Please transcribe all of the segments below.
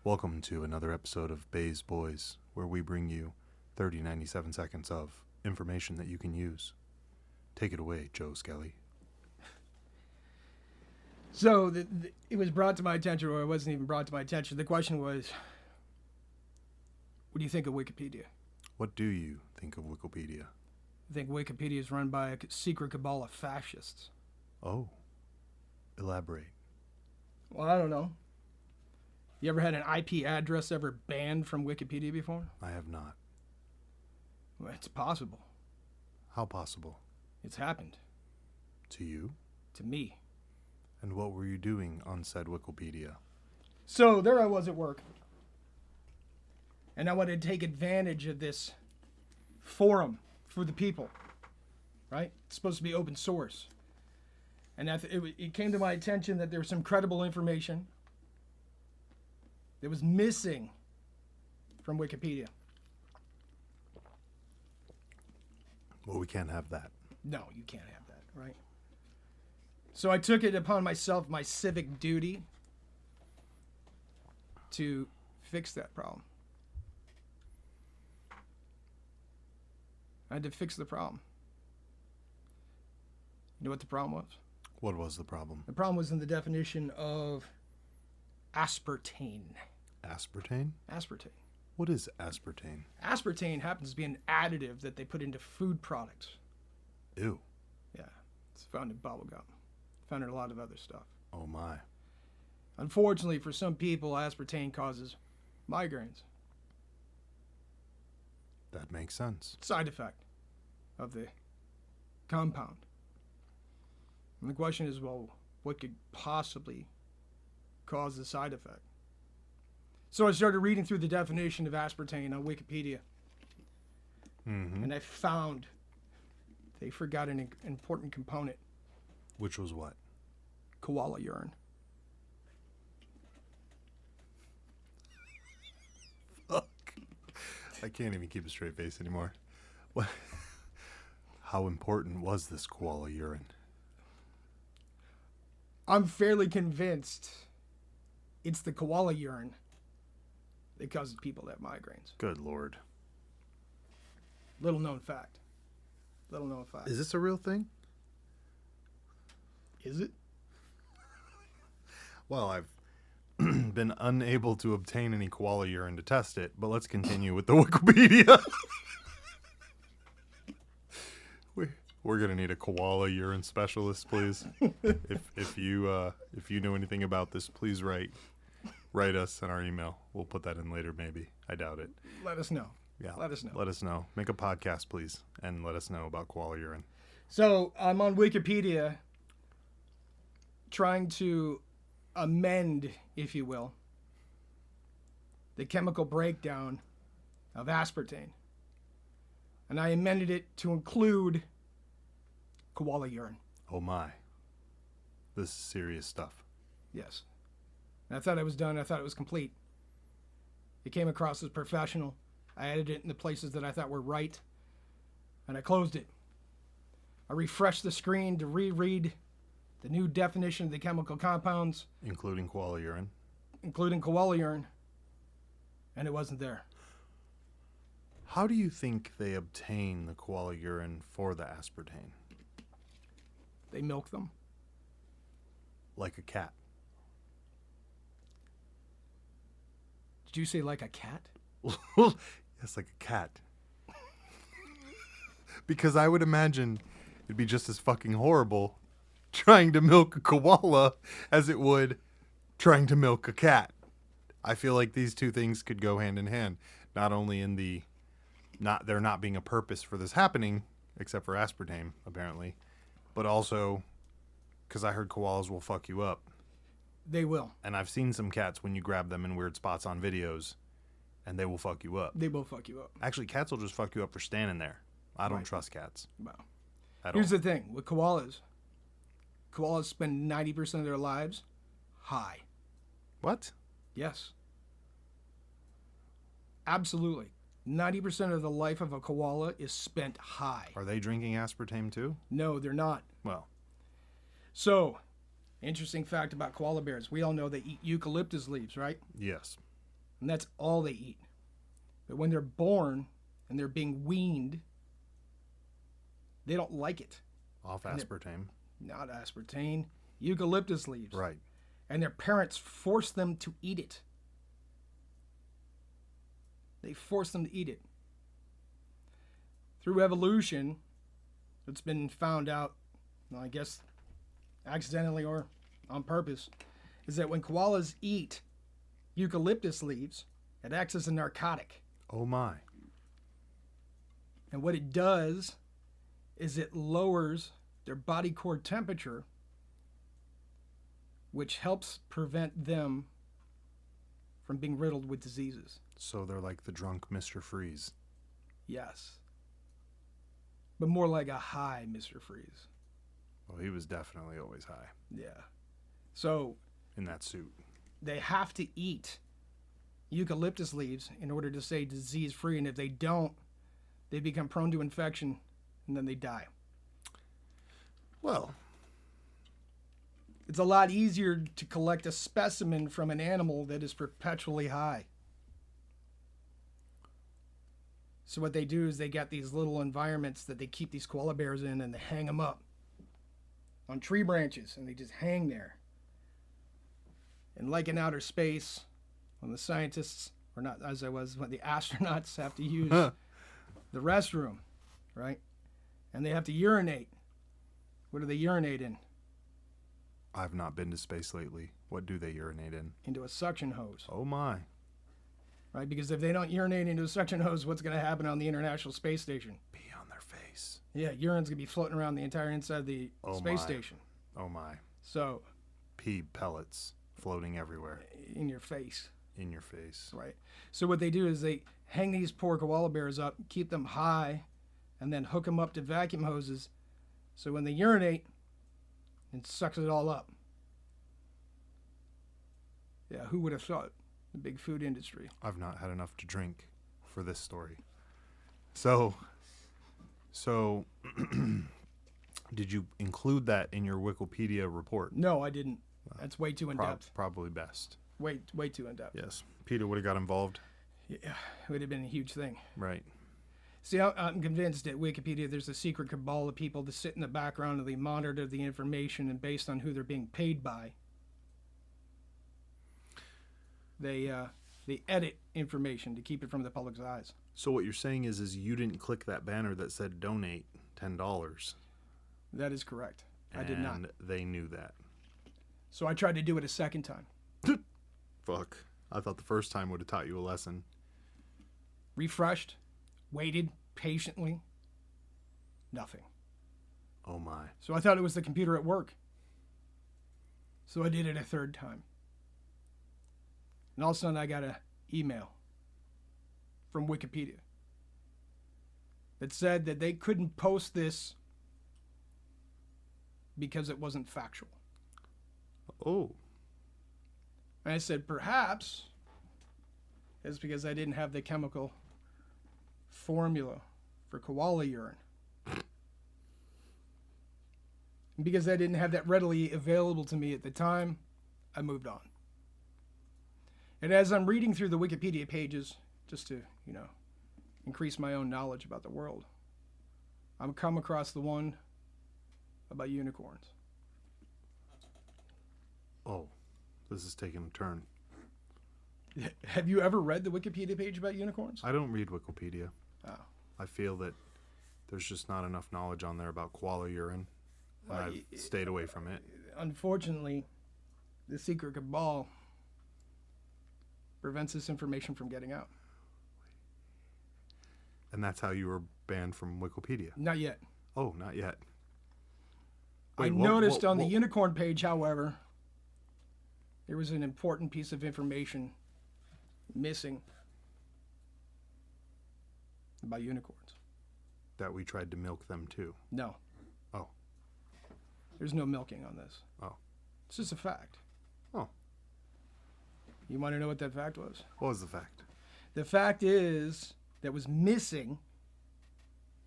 Welcome to another episode of Bay's Boys, where we bring you 97 seconds of information that you can use. Take it away, Joe Skelly. So it was brought to my attention, or it wasn't even brought to my attention. The question was, what do you think of Wikipedia? What do you think of Wikipedia? I think Wikipedia is run by a secret cabal of fascists. Oh, elaborate. Well, I don't know. You ever had an IP address ever banned from Wikipedia before? I have not. Well, it's possible. How possible? It's happened. To you? To me. And what were you doing on said Wikipedia? So there I was at work. And I wanted to take advantage of this forum for the people. Right? It's supposed to be open source. And it came to my attention that there was some credible information that was missing from Wikipedia. Well, we can't have that. No, you can't have that, right? So I took it upon myself, my civic duty, to fix that problem. I had to fix the problem. You know what the problem was? What was the problem? The problem was in the definition of aspartame. Aspartame? Aspartame. What is aspartame? Aspartame happens to be an additive that they put into food products. Ew. Yeah, it's found in bubblegum. Found in a lot of other stuff. Oh my. Unfortunately, for some people, aspartame causes migraines. That makes sense. Side effect of the compound. And the question is, well, what could possibly cause the side effect? So I started reading through the definition of aspartame on Wikipedia. Mm-hmm. And I found they forgot an important component. Which was what? Koala urine. Fuck. I can't even keep a straight face anymore. What? How important was this koala urine? I'm fairly convinced it's the koala urine that causes people to have migraines. Good Lord. Little known fact. Little known fact. Is this a real thing? Is it? Well, I've been unable to obtain any koala urine to test it, but let's continue with the Wikipedia. We're gonna need a koala urine specialist, please. If you know anything about this, please write us in our email. We'll put that in later, maybe. I doubt it. Let us know. Yeah, Let us know. Let us know. Make a podcast, please, and let us know about koala urine. So I'm on Wikipedia trying to amend, if you will, the chemical breakdown of aspartame. And I amended it to include koala urine. Oh my. This is serious stuff. Yes. And I thought I was done. I thought it was complete. It came across as professional. I added it in the places that I thought were right. And I closed it. I refreshed the screen to reread the new definition of the chemical compounds. Including koala urine. Including koala urine. And it wasn't there. How do you think they obtain the koala urine for the aspartame? They milk them. Like a cat. Did you say like a cat? Yes, like a cat. Because I would imagine it'd be just as fucking horrible trying to milk a koala as it would trying to milk a cat. I feel like these two things could go hand in hand. Not only in the there not being a purpose for this happening, except for aspartame, apparently, but also because I heard koalas will fuck you up. They will. And I've seen some cats when you grab them in weird spots on videos, and they will fuck you up. They will fuck you up. Actually, cats will just fuck you up for standing there. I don't trust cats. Well, At here's all. the thing with koalas. Koalas spend 90% of their lives high. What? Yes. Absolutely. 90% of the life of a koala is spent high. Are they drinking aspartame too? No, they're not. Well. So, interesting fact about koala bears. We all know they eat eucalyptus leaves, right? Yes. And that's all they eat. But when they're born and they're being weaned, they don't like it. Off aspartame. Not aspartame, eucalyptus leaves. Right. And their parents force them to eat it. They force them to eat it. Through evolution, it's been found out, well, I guess accidentally or on purpose, is that when koalas eat eucalyptus leaves, it acts as a narcotic. Oh my. And what it does is it lowers their body core temperature, which helps prevent them from being riddled with diseases. So they're like the drunk Mr. Freeze. Yes. But more like a high Mr. Freeze. Well, he was definitely always high. Yeah. So in that suit. They have to eat eucalyptus leaves in order to stay disease free, and if they don't, they become prone to infection and then they die. Well, it's a lot easier to collect a specimen from an animal that is perpetually high. So what they do is they got these little environments that they keep these koala bears in, and they hang them up on tree branches, and they just hang there. And like in outer space, when the scientists, or not as I was, when the astronauts have to use the restroom, right? And they have to urinate. What do they urinate in? I've not been to space lately. What do they urinate in? Into a suction hose. Oh my. Right? Because if they don't urinate into a suction hose, what's going to happen on the International Space Station? Pee on their face. Yeah, urine's going to be floating around the entire inside of the space station. Oh my. So. Pee pellets floating everywhere. In your face. In your face. Right. So what they do is they hang these poor koala bears up, keep them high, and then hook them up to vacuum hoses. So when they urinate, it sucks it all up. Yeah, who would have thought? The big food industry. I've not had enough to drink for this story. So did you include that in your Wikipedia report? No, I didn't. That's way too in-depth. Probably best. Way too in-depth. Yes. Peter would have got involved. Yeah, it would have been a huge thing. Right. See, I'm convinced at Wikipedia there's a secret cabal of people that sit in the background and they monitor the information, and based on who they're being paid by, they edit information to keep it from the public's eyes. So what you're saying is you didn't click that banner that said donate $10. That is correct. I did not. And they knew that. So I tried to do it a second time. Fuck. I thought the first time would have taught you a lesson. Refreshed, waited patiently. Nothing. Oh my. So I thought it was the computer at work. So I did it a third time. And all of a sudden I got an email from Wikipedia that said that they couldn't post this because it wasn't factual. Oh. And I said, perhaps it's because I didn't have the chemical formula for koala urine. And because I didn't have that readily available to me at the time, I moved on. And as I'm reading through the Wikipedia pages, just to, increase my own knowledge about the world, I'm come across the one about unicorns. Oh, this is taking a turn. Have you ever read the Wikipedia page about unicorns? I don't read Wikipedia. Oh. I feel that there's just not enough knowledge on there about koala urine. And I've stayed away from it. Unfortunately, the secret cabal prevents this information from getting out. And that's how you were banned from Wikipedia? Not yet. Oh, not yet. Wait, I noticed on the unicorn page, however, there was an important piece of information missing about unicorns. That we tried to milk them too? No. Oh. There's no milking on this. Oh. It's just a fact. Oh. You want to know what that fact was? What was the fact? The fact is that was missing,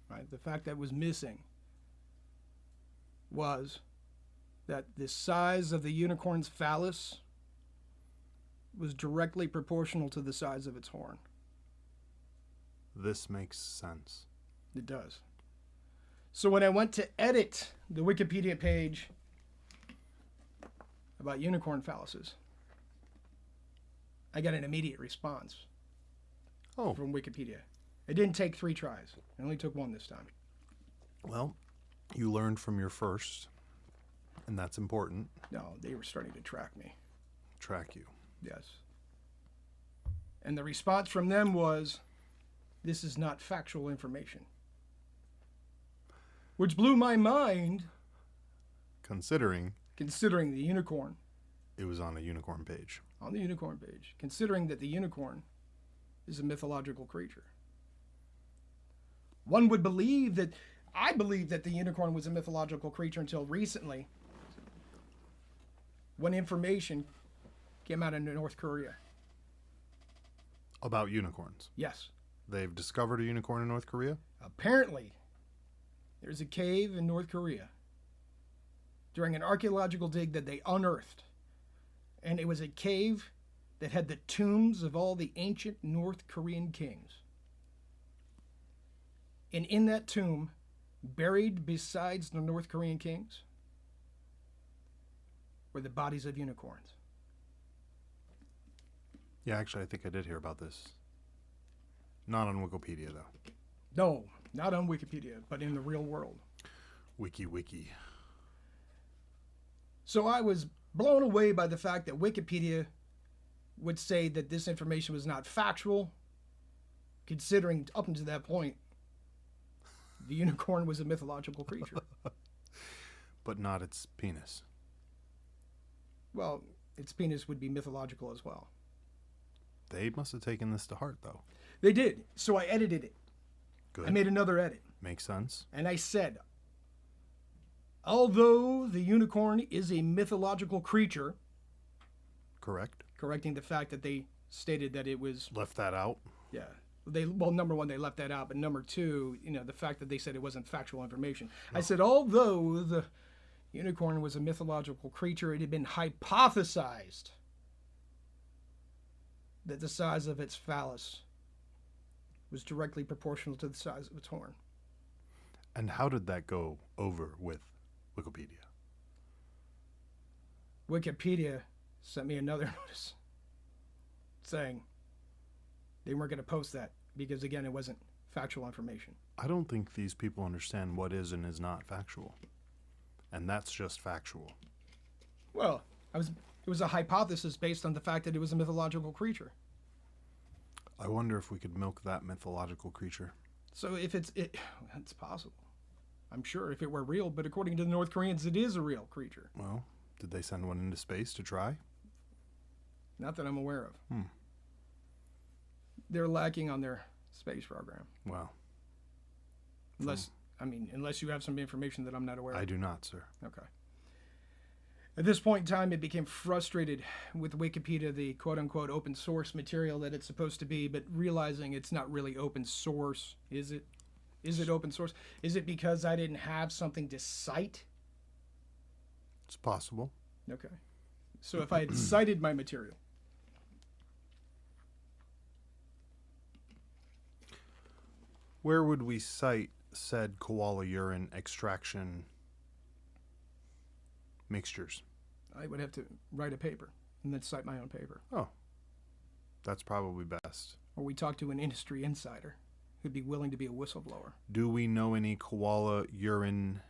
right? The fact that was missing was that the size of the unicorn's phallus was directly proportional to the size of its horn. This makes sense. It does. So when I went to edit the Wikipedia page about unicorn phalluses, I got an immediate response from Wikipedia. It didn't take 3 tries. It only took 1 this time. Well, you learned from your first, and that's important. No, they were starting to track me. Track you. Yes. And the response from them was, this is not factual information. Which blew my mind. Considering the unicorn. It was on a unicorn page. On the unicorn page. Considering that the unicorn is a mythological creature. One would believe that, I believed that the unicorn was a mythological creature until recently, when information came out of North Korea. About unicorns? Yes. They've discovered a unicorn in North Korea? Apparently, there's a cave in North Korea during an archaeological dig that they unearthed. And it was a cave that had the tombs of all the ancient North Korean kings. And in that tomb, buried besides the North Korean kings, were the bodies of unicorns. Yeah, actually, I think I did hear about this. Not on Wikipedia, though. No, not on Wikipedia, but in the real world. Wiki. So I was blown away by the fact that Wikipedia would say that this information was not factual, considering up until that point, the unicorn was a mythological creature. But not its penis. Well, its penis would be mythological as well. They must have taken this to heart, though. They did. So I edited it. Good. I made another edit. Makes sense. And I said, although the unicorn is a mythological creature. Correct. Correcting the fact that they stated that it was. Left that out. Yeah. Well, number one, they left that out. But number two, the fact that they said it wasn't factual information. No. I said, although the unicorn was a mythological creature, it had been hypothesized that the size of its phallus was directly proportional to the size of its horn. And how did that go over with Wikipedia? Wikipedia sent me another notice saying they weren't going to post that because, again, it wasn't factual information. I don't think these people understand what is and is not factual. And that's just factual. Well, it was a hypothesis based on the fact that it was a mythological creature. I wonder if we could milk that mythological creature. So if it's possible. I'm sure if it were real, but according to the North Koreans, it is a real creature. Well, did they send one into space to try? Not that I'm aware of. They're lacking on their space program. Well. Unless you have some information that I'm not aware of. I do not, sir. Okay. At this point in time, it became frustrated with Wikipedia, the quote-unquote open source material that it's supposed to be, but realizing it's not really open source, is it? Is it open source? Is it because I didn't have something to cite? It's possible. Okay. So if I had cited my material. Where would we cite said koala urine extraction mixtures? I would have to write a paper and then cite my own paper. Oh, that's probably best. Or we talk to an industry insider who'd be willing to be a whistleblower. Do we know any koala urine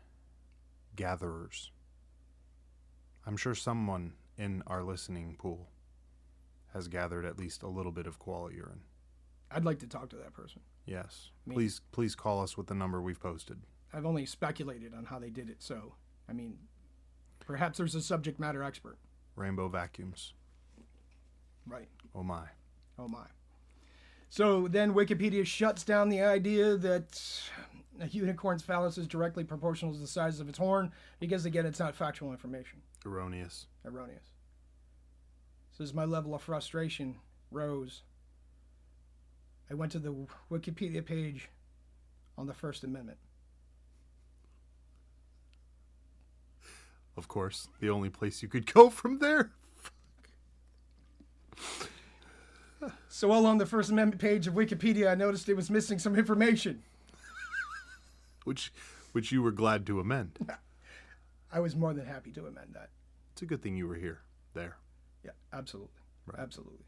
gatherers? I'm sure someone in our listening pool has gathered at least a little bit of koala urine. I'd like to talk to that person. Yes. Please call us with the number we've posted. I've only speculated on how they did it, so, perhaps there's a subject matter expert. Rainbow vacuums. Right. Oh my. Oh my. So then Wikipedia shuts down the idea that a unicorn's phallus is directly proportional to the size of its horn because, again, it's not factual information. Erroneous. So as my level of frustration rose, I went to the Wikipedia page on the First Amendment. Of course, the only place you could go from there. So while on the First Amendment page of Wikipedia, I noticed it was missing some information. Which you were glad to amend. I was more than happy to amend that. It's a good thing you were here. There. Yeah, absolutely. Right. Absolutely.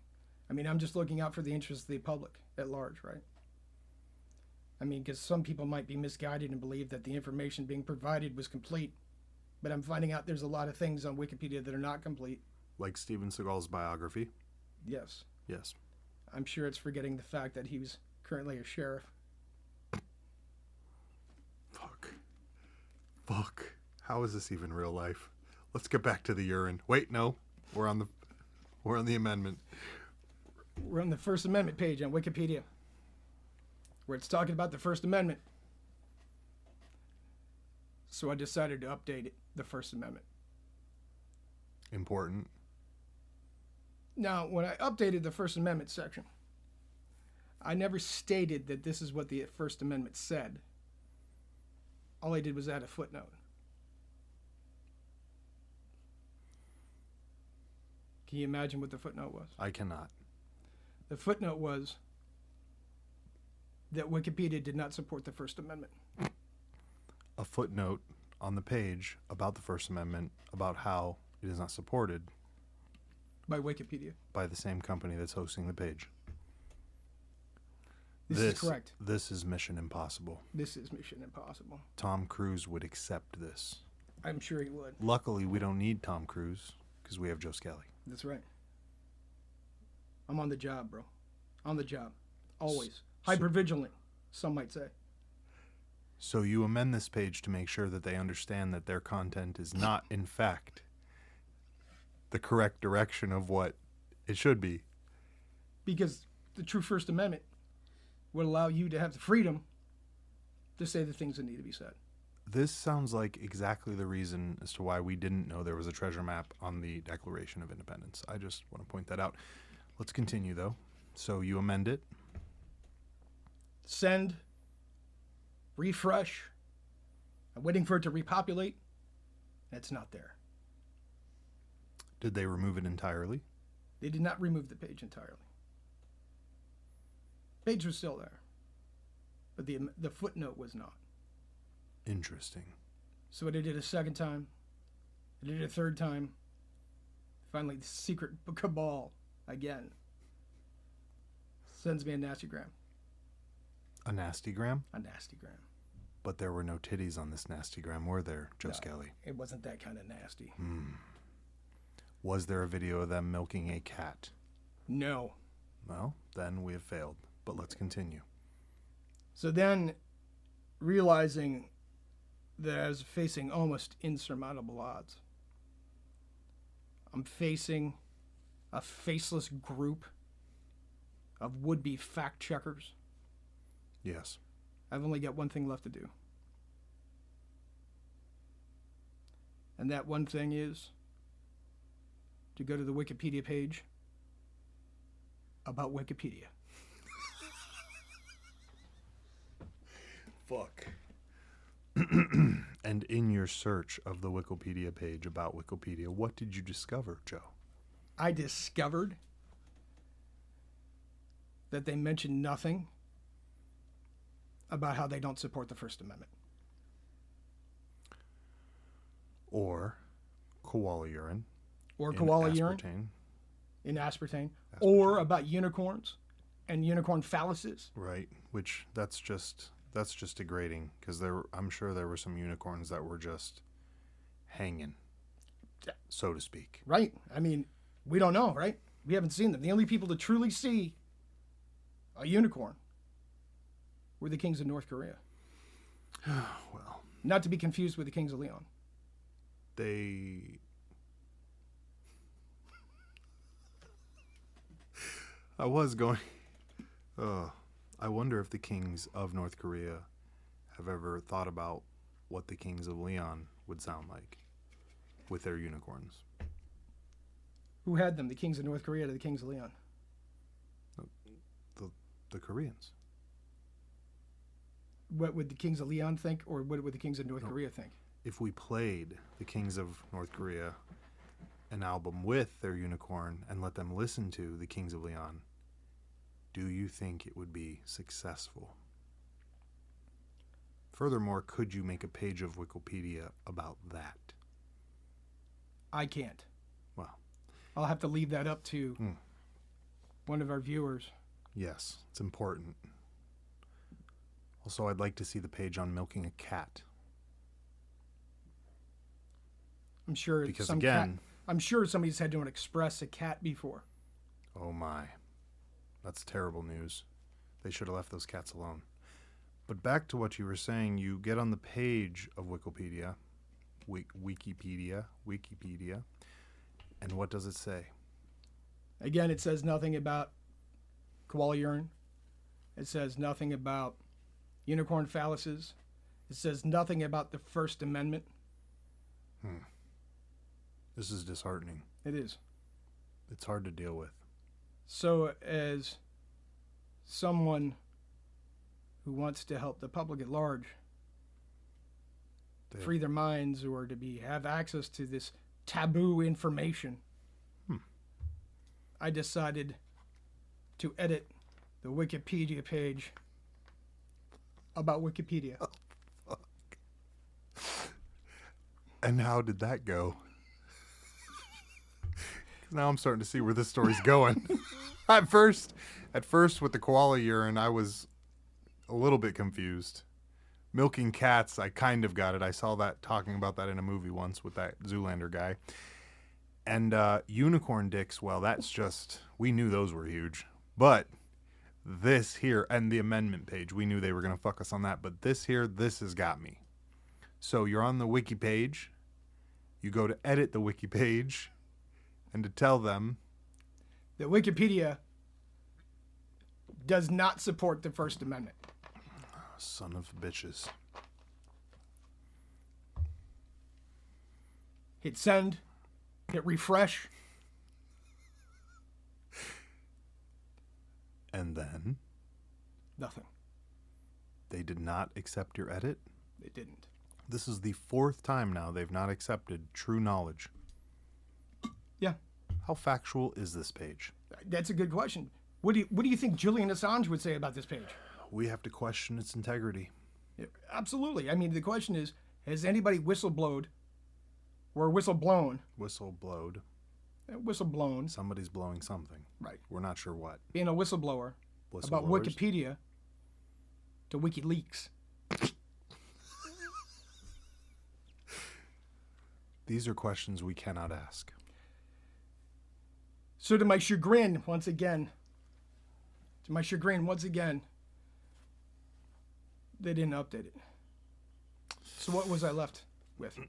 I mean, I'm just looking out for the interests of the public at large, right? I mean, because some people might be misguided and believe that the information being provided was complete. But I'm finding out there's a lot of things on Wikipedia that are not complete. Like Steven Seagal's biography? Yes. Yes. I'm sure it's forgetting the fact that he was currently a sheriff. Fuck. How is this even real life? Let's get back to the urine. Wait, no. We're on the amendment. We're on the First Amendment page on Wikipedia, where it's talking about the First Amendment. So I decided to update it, the First Amendment. Important. Now, when I updated the First Amendment section, I never stated that this is what the First Amendment said. All I did was add a footnote. Can you imagine what the footnote was? I cannot. The footnote was that Wikipedia did not support the First Amendment. A footnote on the page about the First Amendment about how it is not supported By Wikipedia. by the same company that's hosting the page. This is correct. This is Mission Impossible. This is Mission Impossible. Tom Cruise would accept this. I'm sure he would. Luckily, we don't need Tom Cruise because we have Joe Skelly. That's right. I'm on the job, bro. On the job. Always. Hypervigilant, some might say. So you amend this page to make sure that they understand that their content is not, in fact, the correct direction of what it should be. Because the true First Amendment would allow you to have the freedom to say the things that need to be said. This sounds like exactly the reason as to why we didn't know there was a treasure map on the Declaration of Independence. I just want to point that out. Let's continue, though. So you amend it. Send. Refresh. I'm waiting for it to repopulate. It's not there. Did they remove it entirely? They did not remove the page entirely. Page was still there. But the footnote was not. Interesting. So I did it a second time. I did it a third time. Finally, the secret cabal again sends me a nastygram. A nastygram? A nastygram. But there were no titties on this nastygram, were there, Joe No, Skelly? it wasn't that kind of nasty. Was there a video of them milking a cat? No. Well, then we have failed. But let's continue. So then, realizing that I was facing almost insurmountable odds, I'm facing a faceless group of would-be fact-checkers. Yes. I've only got one thing left to do. And that one thing is to go to the Wikipedia page about Wikipedia. Fuck. And in your search of the Wikipedia page about Wikipedia, what did you discover, Joe? I discovered that they mention nothing about how they don't support the First Amendment. Or koala urine. Or in koala urine aspartame. in aspartame. Or about unicorns and unicorn phalluses. Right, which that's just degrading because I'm sure there were some unicorns that were just hanging, so to speak. Right. I mean, we don't know, right? We haven't seen them. The only people to truly see a unicorn were the kings of North Korea. Well, Not to be confused with the kings of Leon. I was going. I wonder if the kings of North Korea have ever thought about what the kings of Leon would sound like with their unicorns. Who had them? The kings of North Korea or the kings of Leon? The Koreans. What would the kings of Leon think, or what would the kings of North Korea think? If we played the kings of North Korea an album with their unicorn and let them listen to the kings of Leon, do you think it would be successful? Furthermore, could you make a page of Wikipedia about that? I can't. Well, I'll have to leave that up to one of our viewers. yes, it's important. Also, I'd like to see the page on milking a cat. I'm sure Because some again, I'm sure somebody's had to express a cat before. oh my, that's terrible news. They should have left those cats alone. But back to what you were saying, you get on the page of Wikipedia, Wikipedia, and what does it say? Again, it says nothing about koala urine. It says nothing about unicorn phalluses. It says nothing about the First Amendment. This is disheartening. It is. It's hard to deal with. So, as someone who wants to help the public at large free their minds or to have access to this taboo information, I decided to edit the Wikipedia page about Wikipedia. Oh, fuck. And how did that go? Now I'm starting to see where this story's going. At first, with the koala urine, I was a little bit confused. Milking cats, I kind of got it. I saw that talking about that in a movie once with that Zoolander guy. And unicorn dicks, well, that's just, we knew those were huge. But this here, and the amendment page, we knew they were going to fuck us on that. But this here, this has got me. So you're on the wiki page. You go to edit the wiki page. And to tell them that Wikipedia does not support the First Amendment. Son of bitches. Hit send. Hit refresh. And then? Nothing. They did not accept your edit? They didn't. This is the 4th time now they've not accepted true knowledge. Yeah. How factual is this page? That's a good question. What do you think Julian Assange would say about this page? We have to question its integrity. Yeah, absolutely. I mean, the question is, has anybody whistleblowed or whistleblowed? Whistleblowed. Whistleblowed. Somebody's blowing something. Right. We're not sure what. Being a whistleblower about Wikipedia to WikiLeaks. These are questions we cannot ask. So to my chagrin, once again, they didn't update it. So what was I left with?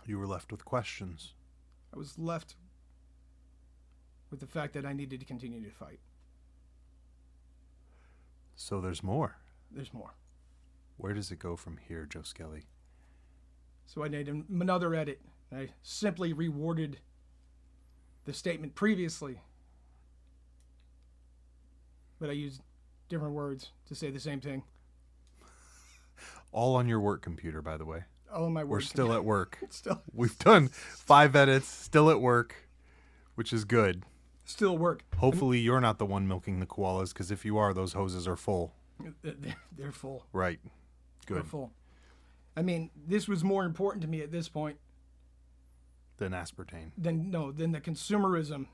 You were left with questions. I was left with the fact that I needed to continue to fight. So there's more. There's more. Where does it go from here, Joe Skelly? So I made another edit. I simply reworded the statement previously, but I used different words to say the same thing. All on your work computer, by the way. All in my work. We're still at work. Still. We've done 5 edits, still at work, which is good. Still at work. Hopefully you're not the one milking the koalas, because if you are, those hoses are full. They're full. Right. Good. They're full. I mean, this was more important to me at this point Than aspartame. than the consumerism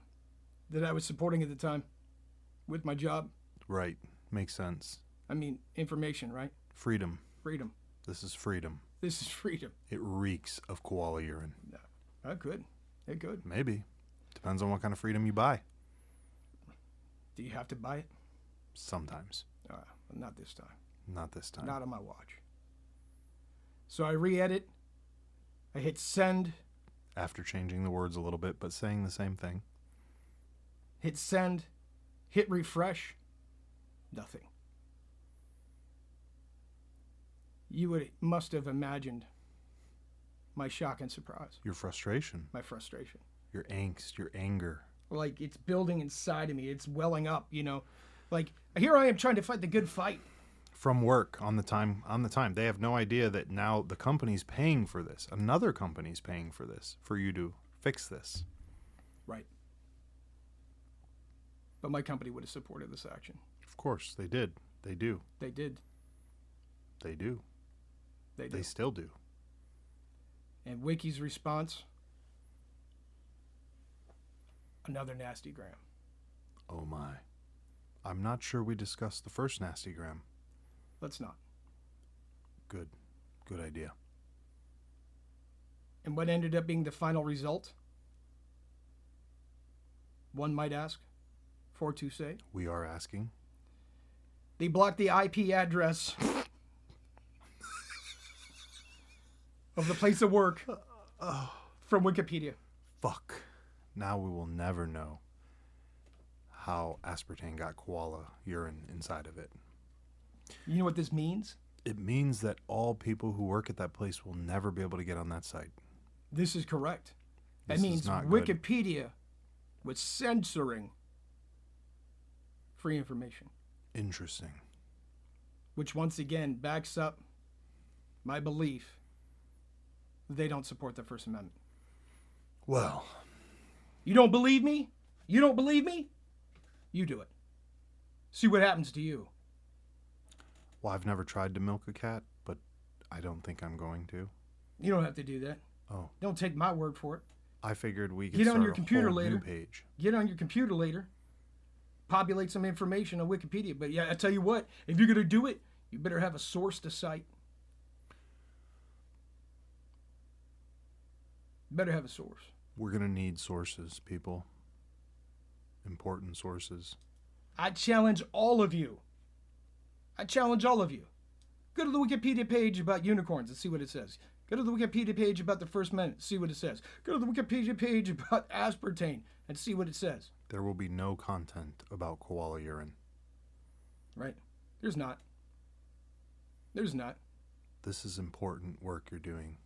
that I was supporting at the time with my job. Right. Makes sense. I mean, information, right? Freedom. Freedom. This is freedom. This is freedom. It reeks of koala urine. No, it could. It could. Maybe. Depends on what kind of freedom you buy. Do you have to buy it? Sometimes. Not this time. Not this time. Not on my watch. So I re-edit. I hit send. After changing the words a little bit, but saying the same thing. Hit send. Hit refresh. Nothing. You must have imagined my shock and surprise. Your frustration. My frustration. Your angst. Your anger. Like, it's building inside of me. It's welling up, you know. Like, here I am trying to fight the good fight. From work on the time. They have no idea that now the company's paying for this. Another company's paying for this. For you to fix this. Right. But my company would have supported this action. Of course, they did. They do. They did. They do. They do. They still do. And Wiki's response, another nasty gram. Oh my. I'm not sure we discussed the first nasty gram. Let's not. Good. Good idea. And what ended up being the final result? One might ask. For to say. We are asking. They blocked the IP address of the place of work from Wikipedia. Fuck. Now we will never know how aspartame got koala urine inside of it. You know what this means? It means that all people who work at that place will never be able to get on that site. This is correct. That This means is not good. Wikipedia was censoring free information, Interesting. which once again backs up my belief that they don't support the First Amendment. Well, You don't believe me? You don't believe me? You do it. See what happens to you. I've never tried to milk a cat, but I don't think I'm going to. You don't have to do that. Oh, Don't take my word for it. I figured we could Get on start your a computer whole later. new page. Get on your computer later. Populate some information on Wikipedia. But yeah, I tell you what, if you're going to do it, you better have a source to cite. You better have a source. We're going to need sources, people. Important sources. I challenge all of you. I challenge all of you. Go to the Wikipedia page about unicorns and see what it says. Go to the Wikipedia page about the First Amendment, see what it says. Go to the Wikipedia page about aspartame and see what it says. There will be no content about koala urine. Right? There's not. There's not. This is important work you're doing,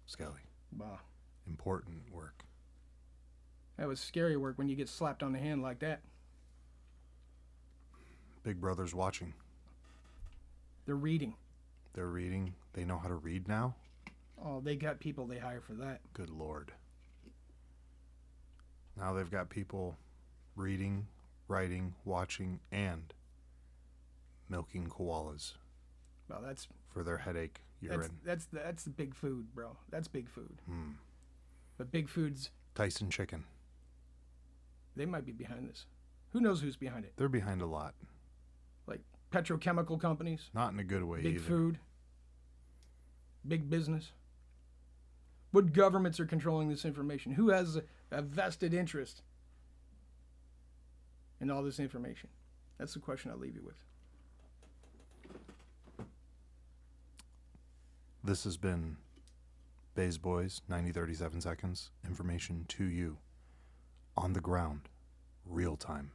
Skelly. Bah. Important work. That was scary work when you get slapped on the hand like that. Big Brother's watching. They're reading. They're reading. They know how to read now? Oh, they got people they hire for that. Good Lord. Now they've got people reading, writing, watching, and milking koalas Well, that's for their headache urine. that's the big food, bro. That's big food. Hmm. But big foods, Tyson chicken. they might be behind this. Who knows who's behind it? They're behind a lot. Like petrochemical companies, Not in a good way big either. food, big business. What governments are controlling this information? Who has a vested interest in all this information? That's the question I'll leave you with. This has been Bays Boys, 90-37 seconds. Information to you. On the ground. Real time.